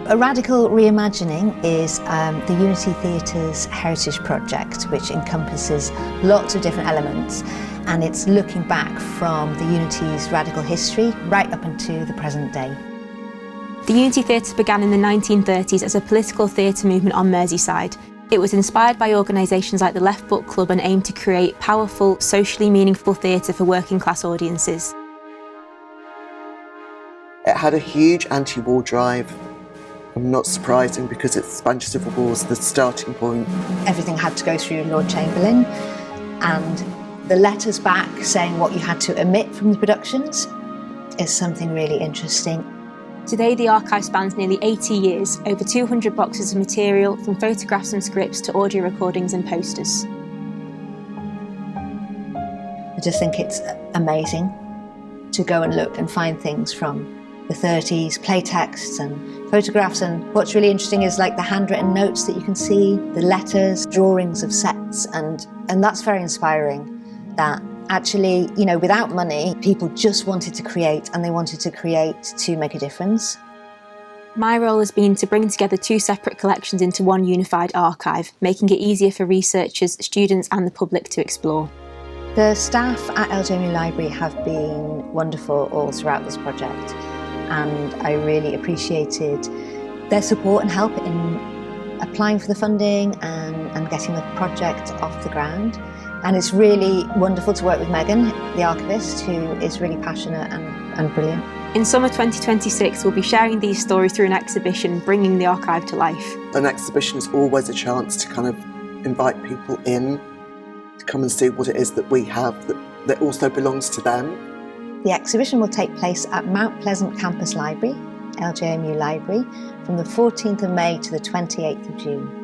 A radical reimagining is the Unity Theatre's heritage project, which encompasses lots of different elements, and it's looking back from the Unity's radical history right up into the present day. The Unity Theatre began in the 1930s as a political theatre movement on Merseyside. It was inspired by organisations like the Left Book Club and aimed to create powerful, socially meaningful theatre for working class audiences. It had a huge anti-war drive. Not surprising because it's Spanish Civil War was the starting point. Everything had to go through Lord Chamberlain, and the letters back saying what you had to omit from the productions is something really interesting. Today the archive spans nearly 80 years, over 200 boxes of material from photographs and scripts to audio recordings and posters. I just think it's amazing to go and look and find things from the 30s, play texts and photographs, and what's really interesting is like the handwritten notes that you can see, the letters, drawings of sets, and that's very inspiring that actually, you know, without money, people just wanted to create, and they wanted to create to make a difference. My role has been to bring together two separate collections into one unified archive, making it easier for researchers, students and the public to explore. The staff at LJMU Library have been wonderful all throughout this project, and I really appreciated their support and help in applying for the funding and getting the project off the ground. And it's really wonderful to work with Megan, the archivist, who is really passionate and brilliant. In summer 2026, we'll be sharing these stories through an exhibition, bringing the archive to life. An exhibition is always a chance to kind of invite people in, to come and see what it is that we have that also belongs to them. The exhibition will take place at Mount Pleasant Campus Library, LJMU Library, from the 14th of May to the 28th of June.